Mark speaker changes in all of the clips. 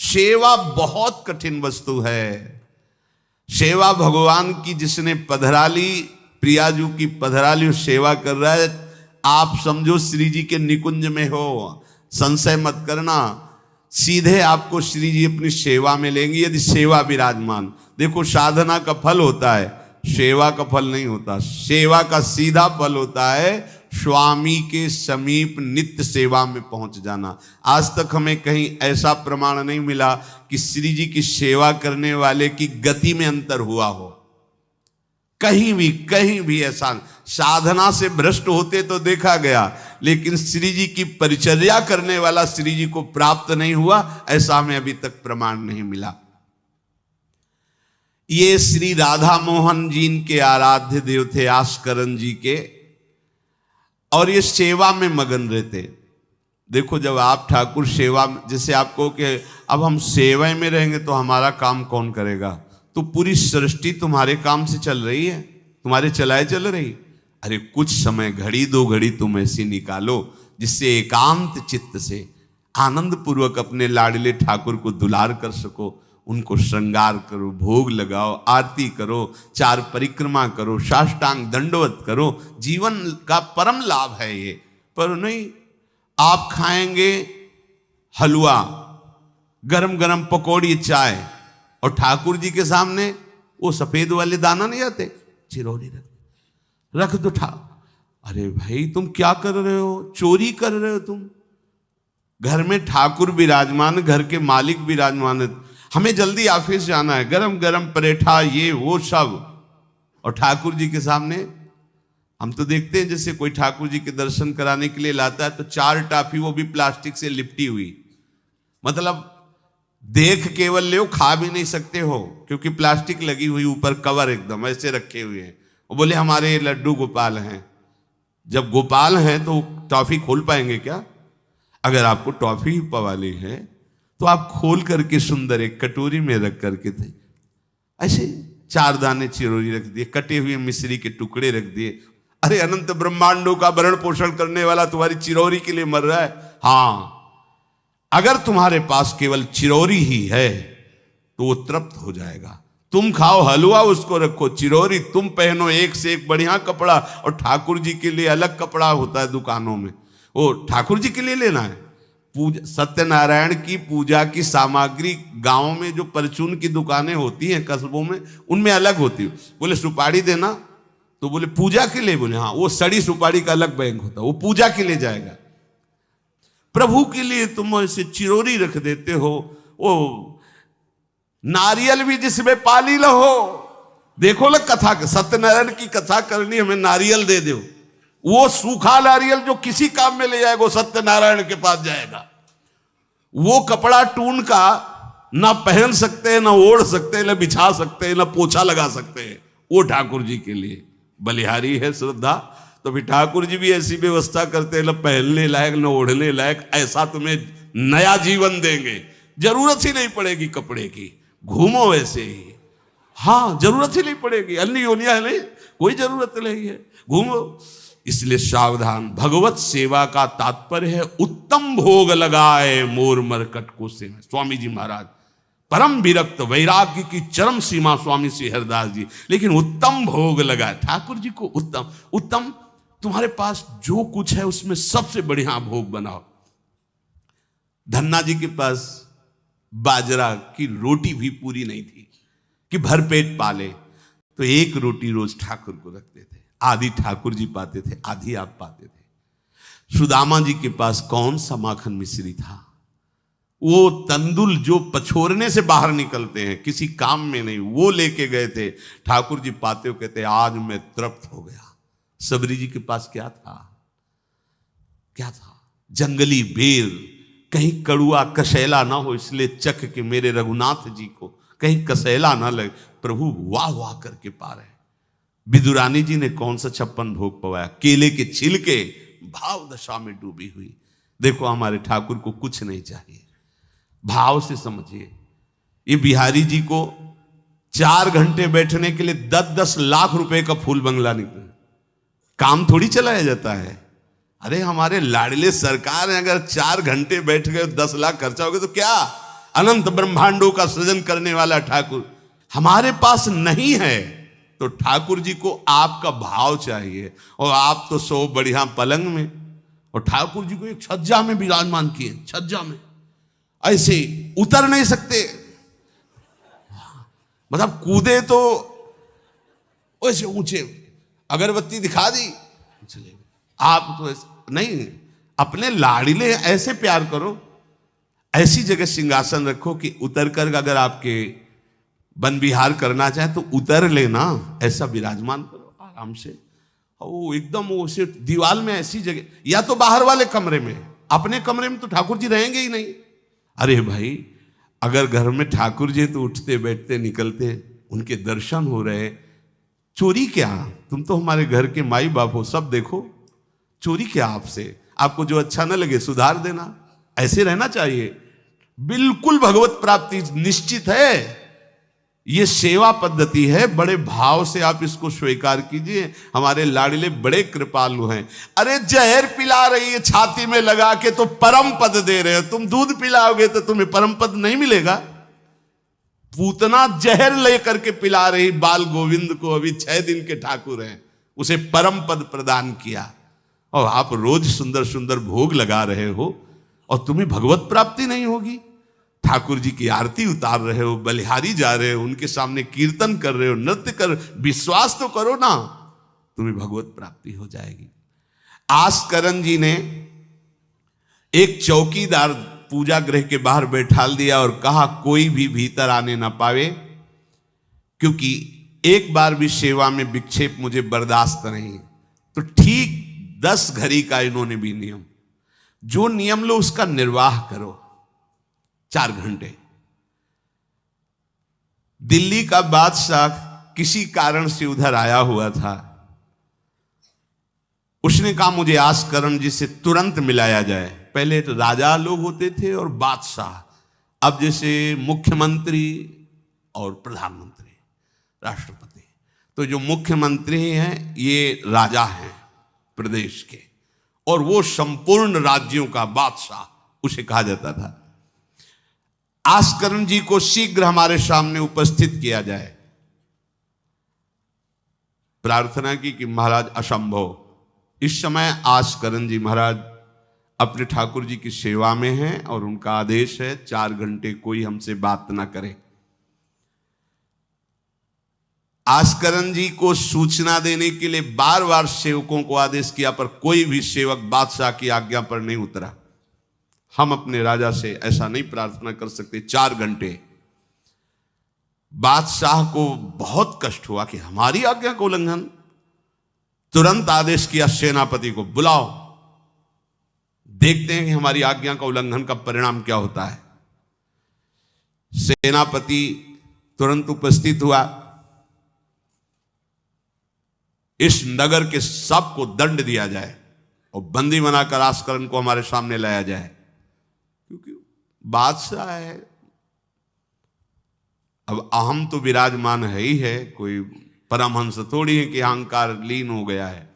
Speaker 1: सेवा बहुत कठिन वस्तु है। सेवा भगवान की जिसने पधराली, प्रियाजू की पधराली सेवा कर रहा है, आप समझो श्री जी के निकुंज में हो, संशय मत करना, सीधे आपको श्री जी अपनी सेवा में लेंगे यदि सेवा विराजमान। देखो साधना का फल होता है, सेवा का फल नहीं होता। सेवा का सीधा फल होता है स्वामी के समीप नित्य सेवा में पहुंच जाना। आज तक हमें कहीं ऐसा प्रमाण नहीं मिला कि श्री जी की सेवा करने वाले की गति में अंतर हुआ हो। कहीं भी ऐसा, साधना से भ्रष्ट होते तो देखा गया, लेकिन श्री जी की परिचर्या करने वाला श्री जी को प्राप्त नहीं हुआ, ऐसा हमें अभी तक प्रमाण नहीं मिला। ये श्री राधा मोहन जी के आराध्य देव थे, आस्करन जी के, और ये सेवा में मगन रहते। देखो जब आप ठाकुर सेवा, जैसे आपको कि अब हम सेवा में रहेंगे तो हमारा काम कौन करेगा, तो पूरी सृष्टि तुम्हारे काम से चल रही है, तुम्हारे चलाए चल रही। अरे कुछ समय, घड़ी दो घड़ी तुम ऐसी निकालो जिससे एकांत चित्त से आनंद पूर्वक अपने लाडले ठाकुर को दुलार कर सको। उनको श्रृंगार करो, भोग लगाओ, आरती करो, चार परिक्रमा करो, साष्टांग दंडवत करो। जीवन का परम लाभ है ये। पर नहीं, आप खाएंगे हलवा, गरम गरम पकौड़ी, चाय, और ठाकुर जी के सामने वो सफेद वाले दाना नहीं आते, चिरौरी रख दो अरे भाई तुम क्या कर रहे हो, चोरी कर रहे हो तुम। घर में ठाकुर विराजमान, घर के मालिक विराजमान है, हमें जल्दी ऑफिस जाना है, गरम गरम परेठा ये वो सब, और ठाकुर जी के सामने। हम तो देखते हैं जैसे कोई ठाकुर जी के दर्शन कराने के लिए लाता है तो 4 टाफी, वो भी प्लास्टिक से लिपटी हुई, मतलब देख केवल ले, खा भी नहीं सकते हो क्योंकि प्लास्टिक लगी हुई, ऊपर कवर एकदम ऐसे रखे हुए हैं। वो बोले हमारे लड्डू गोपाल हैं। जब गोपाल हैं तो टॉफी खोल पाएंगे क्या? अगर आपको टॉफी ही पवाली है तो आप खोल करके सुंदर एक कटोरी में रख करके थे, ऐसे 4 दाने चिरौरी रख दिए, कटे हुए मिश्री के टुकड़े रख दिए। अरे अनंत ब्रह्मांडों का भरण पोषण करने वाला तुम्हारी चिरौरी के लिए मर रहा है। हाँ, अगर तुम्हारे पास केवल चिरौरी ही है तो वो तृप्त हो जाएगा। तुम खाओ हलवा, उसको रखो चिरौरी, तुम पहनो एक से एक बढ़िया कपड़ा, और ठाकुर जी के लिए अलग कपड़ा होता है दुकानों में, वो ठाकुर जी के लिए लेना है। पूजा, सत्यनारायण की पूजा की सामग्री गांव में जो परचून की दुकानें होती हैं कस्बों में, उनमें अलग होती है। बोले सुपारी देना, तो बोले पूजा के लिए, बोले हाँ, वो सड़ी सुपारी का अलग बैंक होता है, वो पूजा के लिए जाएगा। प्रभु के लिए तुम ऐसे चिरौरी रख देते हो। वो नारियल भी जिसमें पाली लहो, देखो ना कथा, सत्यनारायण की कथा करनी, हमें नारियल दे दो। वो सूखा नारियल जो किसी काम में ले जाएगा वो सत्यनारायण के पास जाएगा। वो कपड़ा टून का ना पहन सकते हैं, ना ओढ़ सकते हैं, ना बिछा सकते हैं, ना पोछा लगा सकते हैं, वो ठाकुर जी के लिए बलिहारी है श्रद्धा। तो भी ठाकुर जी भी ऐसी व्यवस्था करते हैं, ना पहनने लायक ना ओढ़ने लायक, ऐसा तुम्हें नया जीवन देंगे, जरूरत ही नहीं पड़ेगी कपड़े की, घूमो वैसे ही। हाँ, जरूरत ही नहीं पड़ेगी, अन्य योनिया नहीं, कोई जरूरत नहीं है, घूमो। इसलिए सावधान। भगवत सेवा का तात्पर्य है उत्तम भोग लगाए मोर मरकट को से। स्वामी जी महाराज परम विरक्त, वैराग्य की चरम सीमा स्वामी श्री हरिदास जी, लेकिन उत्तम भोग लगाए ठाकुर जी को। उत्तम उत्तम, तुम्हारे पास जो कुछ है उसमें सबसे बढ़िया भोग बनाओ। धन्ना जी के पास बाजरा की रोटी भी पूरी नहीं थी कि भरपेट पाले, तो 1 रोटी रोज ठाकुर को रखते थे। आधी ठाकुर जी पाते थे, आधी आप पाते थे। सुदामा जी के पास कौन सा माखन मिश्री था? वो तंदुल जो पछोरने से बाहर निकलते हैं, किसी काम में नहीं, वो लेके गए थे। ठाकुर जी पाते हो कहते आज मैं तृप्त हो गया। सबरी जी के पास क्या था? क्या था? जंगली बेर, कहीं कड़ुआ कसैला ना हो, इसलिए चख के मेरे रघुनाथ जी को कहीं कसैला ना लगे। प्रभु वाह वाह करके पा रहे। विदुरानी जी ने कौन सा 56 भोग पवाया? केले के छिलके, भाव दशा में डूबी हुई। देखो हमारे ठाकुर को कुछ नहीं चाहिए, भाव से समझिए। ये बिहारी जी को 4 घंटे बैठने के लिए 10-10 लाख रुपए का फूल बंगला निकला, काम थोड़ी चलाया जाता है। अरे हमारे लाडले सरकार है, अगर 4 घंटे बैठ गए 10 लाख खर्चा हो गया तो क्या? अनंत ब्रह्मांडों का सृजन करने वाला ठाकुर हमारे पास नहीं है, तो ठाकुर जी को आपका भाव चाहिए। और आप तो सो बढ़िया पलंग में, और ठाकुर जी को एक छज्जा में विराजमान किए, छज्जा में ऐसे उतर नहीं सकते, मतलब कूदे तो वैसे ऊंचे, अगरबत्ती दिखा दी चले। आप तो ऐसे नहीं, अपने लाड़िले ऐसे प्यार करो, ऐसी जगह सिंहासन रखो कि उतर कर अगर आपके वन विहार करना चाहे तो उतर लेना, ऐसा विराजमान करो आराम से। वो एकदम वो उसे दीवार में ऐसी जगह, या तो बाहर वाले कमरे में, अपने कमरे में तो ठाकुर जी रहेंगे ही नहीं। अरे भाई, अगर घर में ठाकुर जी तो उठते बैठते निकलते, उनके दर्शन हो रहे, चोरी क्या? तुम तो हमारे घर के माई बाप हो, सब देखो, चोरी क्या आपसे? आपको जो अच्छा न लगे सुधार देना, ऐसे रहना चाहिए। बिल्कुल भगवत प्राप्ति निश्चित है, ये सेवा पद्धति है, बड़े भाव से आप इसको स्वीकार कीजिए। हमारे लाडले बड़े कृपालु हैं। अरे जहर पिला रही है छाती में लगा के तो परम पद दे रहे हो, तुम दूध पिलाओगे तो तुम्हें परम पद नहीं मिलेगा। पूतना जहर लेकर के पिला रही बाल गोविंद को, अभी 6 दिन के ठाकुर हैं, उसे परम पद प्रदान किया, और आप रोज सुंदर सुंदर भोग लगा रहे हो और तुम्हें भगवत प्राप्ति नहीं होगी। ठाकुर जी की आरती उतार रहे हो, बलिहारी जा रहे हो, उनके सामने कीर्तन कर रहे हो, नृत्य कर, विश्वास तो करो ना, तुम्हें भगवत प्राप्ति हो जाएगी। आस्करन जी ने एक चौकीदार पूजा गृह के बाहर बैठाल दिया और कहा कोई भी भीतर आने ना पावे, क्योंकि एक बार भी सेवा में विक्षेप मुझे बर्दाश्त नहीं। तो ठीक 10 घड़ी का इन्होंने भी नियम, जो नियम लो उसका निर्वाह करो। 4 घंटे। दिल्ली का बादशाह किसी कारण से उधर आया हुआ था, उसने कहा मुझे आस्करण जी से तुरंत मिलाया जाए। पहले तो राजा लोग होते थे और बादशाह, अब जैसे मुख्यमंत्री और प्रधानमंत्री, राष्ट्रपति। तो जो मुख्यमंत्री हैं ये राजा हैं प्रदेश के, और वो संपूर्ण राज्यों का बादशाह उसे कहा जाता था। आस्करण जी को शीघ्र हमारे सामने उपस्थित किया जाए। प्रार्थना की कि महाराज असंभव, इस समय आस्करण जी महाराज अपने ठाकुर जी की सेवा में हैं और उनका आदेश है 4 घंटे कोई हमसे बात ना करे। आस्करण जी को सूचना देने के लिए बार बार सेवकों को आदेश किया, पर कोई भी सेवक बादशाह की आज्ञा पर नहीं उतरा। हम अपने राजा से ऐसा नहीं प्रार्थना कर सकते। 4 घंटे। बादशाह को बहुत कष्ट हुआ कि हमारी आज्ञा का उल्लंघन। तुरंत आदेश किया सेनापति को, बुलाओ, देखते हैं कि हमारी आज्ञा का उल्लंघन का परिणाम क्या होता है। सेनापति तुरंत उपस्थित हुआ। इस नगर के सबको दंड दिया जाए और बंदी बनाकर आस्करण को हमारे सामने लाया जाए, क्योंकि बादशाह है। अब अहम तो विराजमान है ही है, कोई परमहंस थोड़ी है कि अहंकार लीन हो गया है।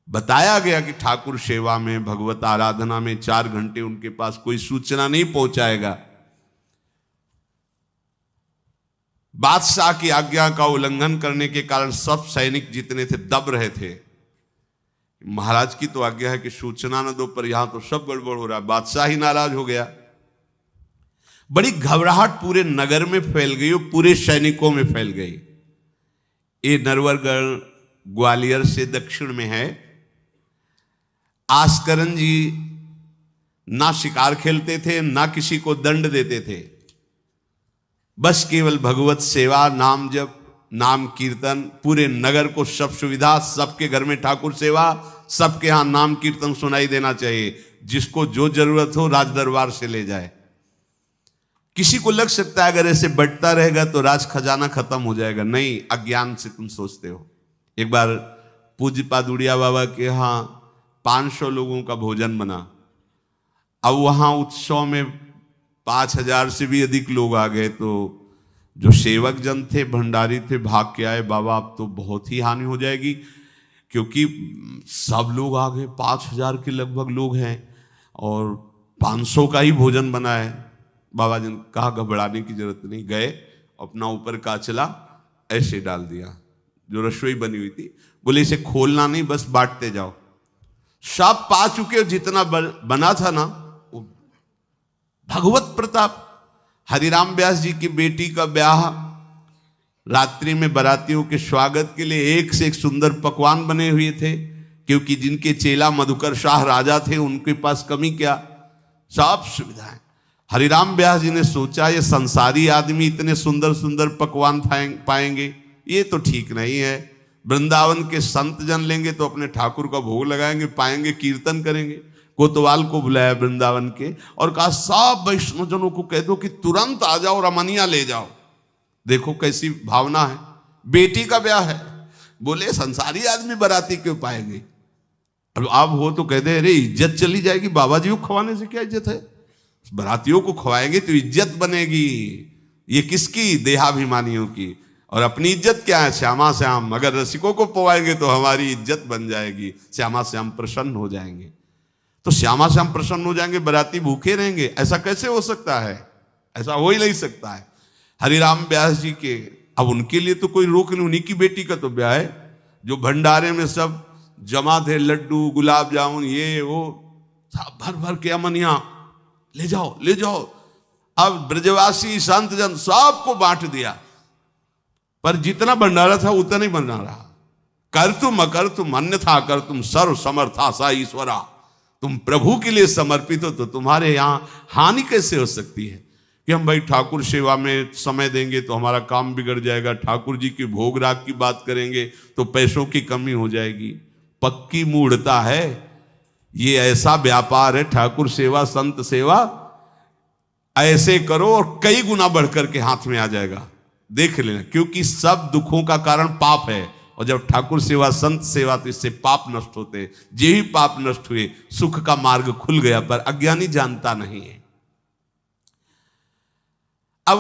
Speaker 1: बताया गया कि ठाकुर सेवा में, भगवत आराधना में 4 घंटे उनके पास कोई सूचना नहीं पहुंचाएगा। बादशाह की आज्ञा का उल्लंघन करने के कारण सब सैनिक जितने थे दब रहे थे। महाराज की तो आज्ञा है कि सूचना न दो, पर यहां तो सब गड़बड़ हो रहा है। बादशाह ही नाराज हो गया। बड़ी घबराहट पूरे नगर में फैल गई और पूरे सैनिकों में फैल गई। ये नरवरगढ़ ग्वालियर से दक्षिण में है। आस्करण जी ना शिकार खेलते थे, ना किसी को दंड देते थे, बस केवल भगवत सेवा, नाम जप, नाम कीर्तन, पूरे नगर को सब सुविधा, सबके घर में ठाकुर सेवा, सबके यहां नाम कीर्तन सुनाई देना चाहिए। जिसको जो जरूरत हो राज दरबार से ले जाए। किसी को लग सकता है अगर ऐसे बढ़ता रहेगा तो राज खजाना खत्म हो जाएगा। नहीं, अज्ञान से तुम सोचते हो। एक बार पूज्य पादुड़िया बाबा के यहाँ 500 लोगों का भोजन बना। अब वहां उत्सव में 5000 से भी अधिक लोग आ गए, तो जो सेवक जन थे, भंडारी थे, भाग के आए, बाबा अब तो बहुत ही हानि हो जाएगी, क्योंकि सब लोग आ गए, 5000 के लगभग लोग हैं और 500 का ही भोजन बना है। बाबा जी ने कहा घबराने की जरूरत नहीं, गए अपना ऊपर का चला ऐसे डाल दिया जो रसोई बनी हुई थी, बोले इसे खोलना नहीं, बस बांटते जाओ। सब पा चुके, जितना बना था ना वो भगवत प्रताप। हरिराम व्यास जी की बेटी का ब्याह, रात्रि में बारातियों के स्वागत के लिए एक से एक सुंदर पकवान बने हुए थे, क्योंकि जिनके चेला मधुकर शाह राजा थे उनके पास कमी क्या, सब सुविधाएं। हरिराम व्यास जी ने सोचा ये संसारी आदमी इतने सुंदर सुंदर पकवान पाएंगे, ये तो ठीक नहीं है। वृंदावन के संत जन लेंगे तो अपने ठाकुर का भोग लगाएंगे, पाएंगे, कीर्तन करेंगे। कोतवाल को बुलाया वृंदावन के और कहा सब वैष्णवजनों को कह दो कि तुरंत आ जाओ, रमनिया ले जाओ। देखो कैसी भावना है, बेटी का ब्याह है। बोले संसारी आदमी बाराती क्यों पाएंगे, अब आप हो तो कह दे अरे इज्जत चली जाएगी, बाबा जी को खवाने से क्या इज्जत है, बारातियों को खवाएंगे तो इज्जत बनेगी। ये किसकी, देहाभिमानियों की। और अपनी इज्जत क्या है, श्यामा श्याम। अगर रसिकों को पवाएंगे तो हमारी इज्जत बन जाएगी, श्यामा श्याम प्रसन्न हो जाएंगे। तो श्यामा श्याम प्रसन्न हो जाएंगे, बाराती भूखे रहेंगे, ऐसा कैसे हो सकता है, ऐसा हो ही नहीं सकता है। हरिराम व्यास जी के, अब उनके लिए तो कोई रोक नहीं, उन्हीं की बेटी का तो ब्याह है। जो भंडारे में सब जमा थे, लड्डू गुलाब जामुन ये वो सब भर भर के अमनिया, ले जाओ ले जाओ। अब ब्रजवासी संत जन सबको बांट दिया, पर जितना भंडारा था उतना ही बना रहा। कर तुम अकर तुम अन्यथा कर तुम सर्व समर्था सा ईश्वरा। तुम प्रभु के लिए समर्पित हो तो तुम्हारे यहाँ हानि कैसे हो सकती है कि हम भाई ठाकुर सेवा में समय देंगे तो हमारा काम बिगड़ जाएगा, ठाकुर जी की भोग राग की बात करेंगे तो पैसों की कमी हो जाएगी। पक्की मूढ़ता है ये, ऐसा व्यापार है ठाकुर सेवा संत सेवा, ऐसे करो और कई गुना बढ़कर के हाथ में आ जाएगा, देख लेना। क्योंकि सब दुखों का कारण पाप है, और जब ठाकुर सेवा संत सेवा तो इससे पाप नष्ट होते। जे ही पाप नष्ट हुए सुख का मार्ग खुल गया, पर अज्ञानी जानता नहीं है। अब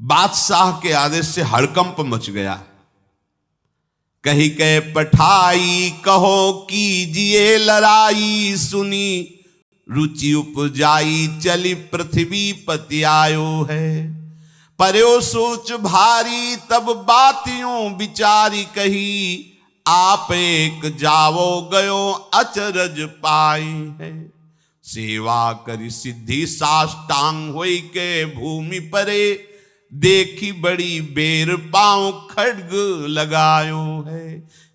Speaker 1: बादशाह के आदेश से हड़कंप मच गया। कही के पठाई कहो कीजिए लड़ाई, सुनी रुचि उपजाई चली पृथ्वी पति आयो है। पर्यो सोच भारी तब बातियों विचारी कही, आप एक जावो गयो अचरज पाई है। सेवा करी सिद्धि साष्टांग होई के भूमि परे, देखी बड़ी बेर पांव खड्ग लगायो है।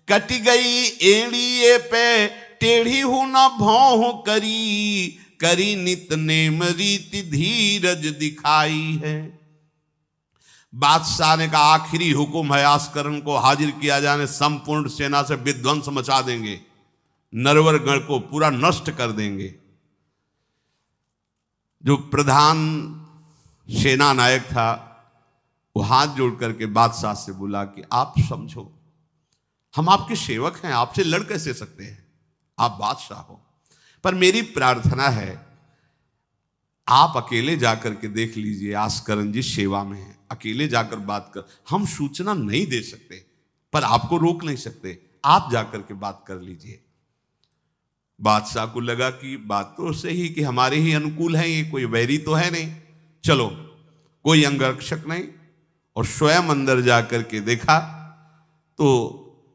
Speaker 1: कट गई एड़िए पे टेढ़ी हूं न भौं करी, करी नित नेम रीति धीरज दिखाई है। बादशाह ने कहा आखिरी हुक्म है, आस्करण को हाजिर किया जाने, संपूर्ण सेना से विध्वंस मचा देंगे, नरवर गण को पूरा नष्ट कर देंगे। जो प्रधान सेना नायक था वो हाथ जोड़ करके बादशाह से बोला कि आप समझो हम आपके सेवक हैं, आपसे लड़ कैसे सकते हैं, आप बादशाह हो, पर मेरी प्रार्थना है आप अकेले जाकर के देख लीजिए, आस्करण जी सेवा में है, अकेले जाकर बात कर। हम सूचना नहीं दे सकते पर आपको रोक नहीं सकते, आप जाकर के बात कर लीजिए। बादशाह को लगा कि बात तो सही कि हमारे ही अनुकूल है, ये कोई वैरी तो है नहीं, चलो कोई अंगरक्षक नहीं। और स्वयं अंदर जाकर के देखा तो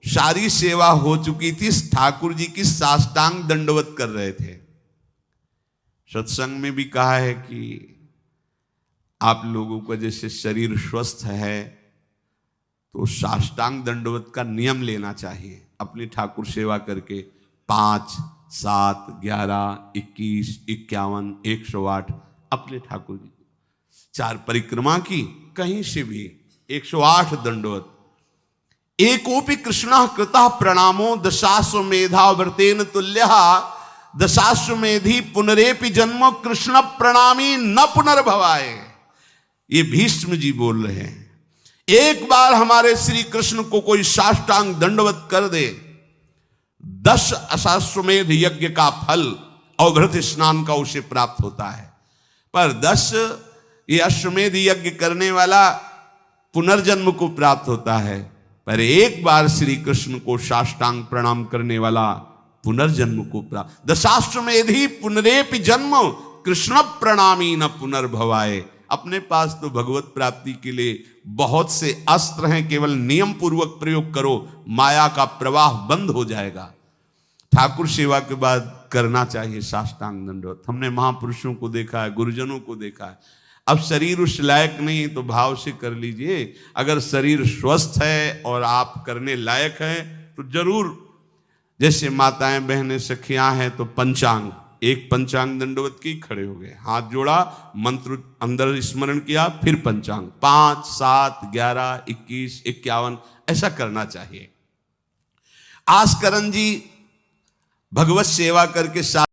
Speaker 1: सारी सेवा हो चुकी थी, ठाकुर जी की साष्टांग दंडवत कर रहे थे। सत्संग में भी कहा है कि आप लोगों का जैसे शरीर स्वस्थ है तो साष्टांग दंडवत का नियम लेना चाहिए अपनी ठाकुर सेवा करके। 5, 7, 11, 21, 51, 108 अपने ठाकुर जी 4 परिक्रमा की, कहीं से भी 108 दंडवत। एकोपि कृष्ण कृतः प्रणामो दशाश्वमेधा व्रतेन तुल्यः, दशाश्वमेधी पुनरेपि जन्म कृष्ण प्रणामी न पुनर्भवाय। ये भीष्म जी बोल रहे हैं, एक बार हमारे श्री कृष्ण को कोई साष्टांग दंडवत कर दे, 10 अश्वमेध यज्ञ का फल और घृत स्नान का उसे प्राप्त होता है। पर 10 ये अश्वमेध यज्ञ करने वाला पुनर्जन्म को प्राप्त होता है, पर एक बार श्री कृष्ण को साष्टांग प्रणाम करने वाला पुनर्जन्म को प्राप्त। दशाश्वमेधी पुनरेपि जन्म कृष्ण प्रणामी न पुनर्भवाए। अपने पास तो भगवत प्राप्ति के लिए बहुत से अस्त्र हैं, केवल नियम पूर्वक प्रयोग करो, माया का प्रवाह बंद हो जाएगा। ठाकुर सेवा के बाद करना चाहिए साष्टांग दंडवत। हमने महापुरुषों को देखा है, गुरुजनों को देखा है। अब शरीर उस लायक नहीं तो भाव से कर लीजिए। अगर शरीर स्वस्थ है और आप करने लायक हैं तो जरूर, जैसे माताएं बहनें सखियां हैं तो पंचांग, एक पंचांग दंडवत की, खड़े हो गए, हाथ जोड़ा, मंत्र अंदर स्मरण किया, फिर पंचांग 5, 7, 11, 21, 51 ऐसा करना चाहिए। आस्करण जी भगवत सेवा करके